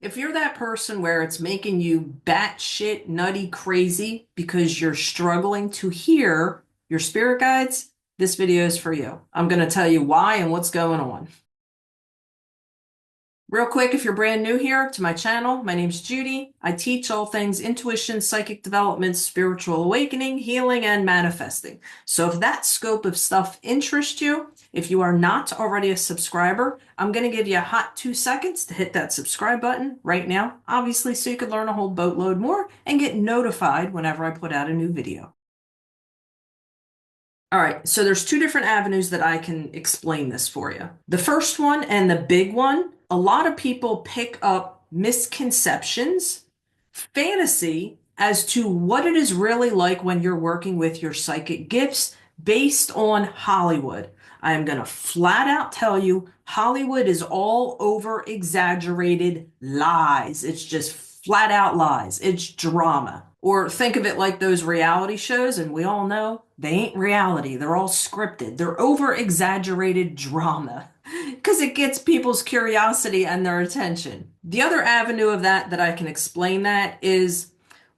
If you're that person where it's making you batshit nutty crazy because you're struggling to hear your spirit guides, this video is for you. I'm going to tell you why and what's going on. Real quick, if you're brand new here to my channel, my name's Judy. I teach all things intuition, psychic development, spiritual awakening, healing, and manifesting. So if that scope of stuff interests you, if you are not already a subscriber, I'm going to give you a hot 2 seconds to hit that subscribe button right now, obviously, so you could learn a whole boatload more and get notified whenever I put out a new video. All right, so there's two different avenues that I can explain this for you. The first one and the big one, a lot of people pick up misconceptions, fantasy as to what it is really like when you're working with your psychic gifts based on Hollywood. I am going to flat out tell you Hollywood is all over exaggerated lies. It's just flat out lies. It's drama. Or think of it like those reality shows, and we all know they ain't reality. They're all scripted. They're over exaggerated drama because it gets people's curiosity and their attention. The other avenue of that I can explain that is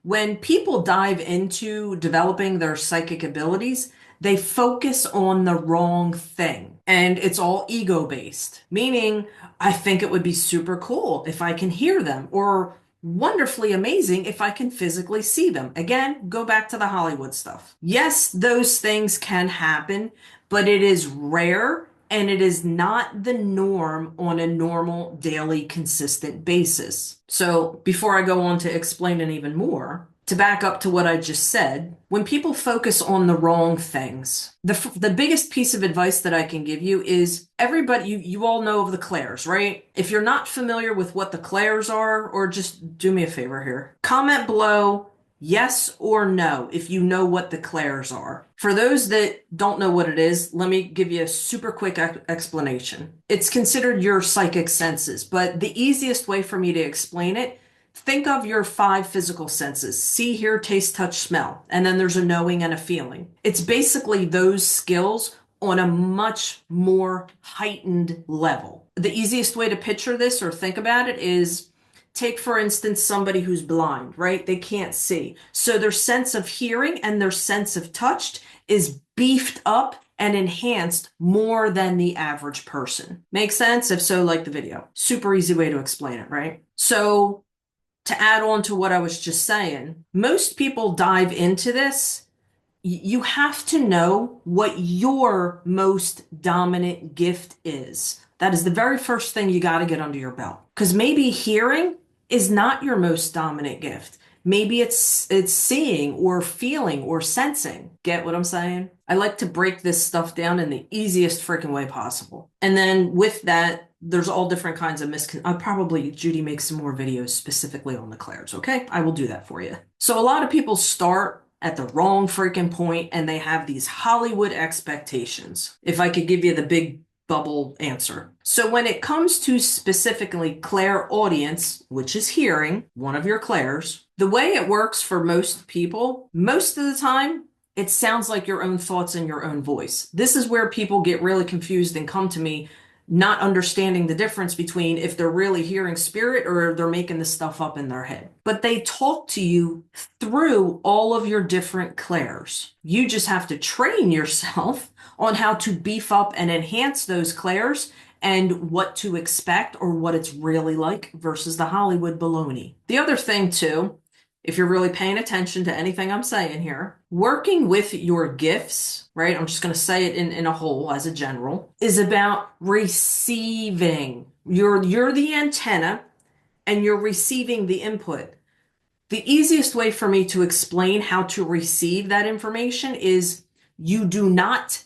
when people dive into developing their psychic abilities, they focus on the wrong thing. And it's all ego based, meaning I think it would be super cool if I can hear them, or wonderfully amazing if I can physically see them. Again, go back to the Hollywood stuff. Yes, those things can happen, but it is rare and it is not the norm on a normal, daily, consistent basis. So before I go on to explain it even more, to back up to what I just said, when people focus on the wrong things, the biggest piece of advice that I can give you is everybody, you all know of the clairs, right? If you're not familiar with what the clairs are, or just do me a favor here, comment below yes or no if you know what the clairs are. For those that don't know what it is, let me give you a super quick explanation. It's considered your psychic senses, but the easiest way for me to explain it, think of your five physical senses: see, hear, taste, touch, smell. And then there's a knowing and a feeling. It's basically those skills on a much more heightened level. The easiest way to picture this or think about it is take, for instance, somebody who's blind, right? They can't see. So their sense of hearing and their sense of touch is beefed up and enhanced more than the average person. Make sense? If so, like the video. Super easy way to explain it, right? So to add on to what I was just saying, most people dive into this. You have to know what your most dominant gift is. That is the very first thing you got to get under your belt. Because maybe hearing is not your most dominant gift. Maybe it's seeing or feeling or sensing. Get what I'm saying? I like to break this stuff down in the easiest freaking way possible. And then with that, there's all different kinds of I'll probably, Judy, make some more videos specifically on the clairs, okay? I will do that for you. So a lot of people start at the wrong freaking point and they have these Hollywood expectations. If I could give you the big bubble answer. So when it comes to specifically clairaudience, which is hearing, one of your clairs, the way it works for most people, most of the time, it sounds like your own thoughts and your own voice. This is where people get really confused and come to me not understanding the difference between if they're really hearing spirit or they're making this stuff up in their head. But they talk to you through all of your different clairs. You just have to train yourself on how to beef up and enhance those clairs and what to expect or what it's really like versus the Hollywood baloney. The other thing too, if you're really paying attention to anything I'm saying here, working with your gifts, right? I'm just going to say it in a whole as a general, is about receiving. You're the antenna and you're receiving the input. The easiest way for me to explain how to receive that information is you do not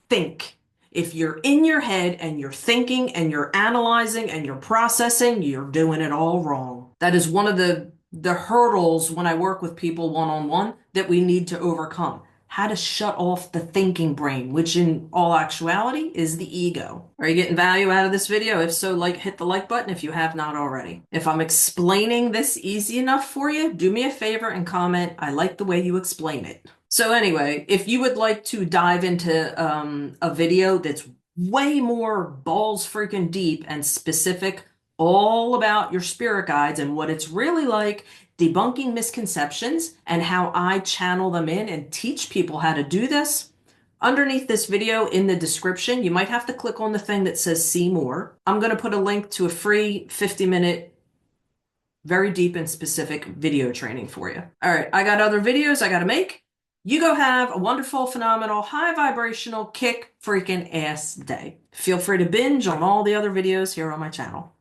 think. If you're in your head and you're thinking and you're analyzing and you're processing, you're doing it all wrong. That is one of the hurdles when I work with people one-on-one that we need to overcome. How to shut off the thinking brain, which in all actuality is the ego. Are you getting value out of this video? If so, hit the like button if you have not already. If I'm explaining this easy enough for you, do me a favor and comment, I like the way you explain it. So anyway, if you would like to dive into a video that's way more balls freaking deep and specific all about your spirit guides and what it's really like, debunking misconceptions, and how I channel them in and teach people how to do this. Underneath this video in the description, you might have to click on the thing that says see more. I'm going to put a link to a free 50-minute, very deep and specific video training for you. All right, I got other videos I got to make. You go have a wonderful, phenomenal, high vibrational, kick freaking ass day. Feel free to binge on all the other videos here on my channel.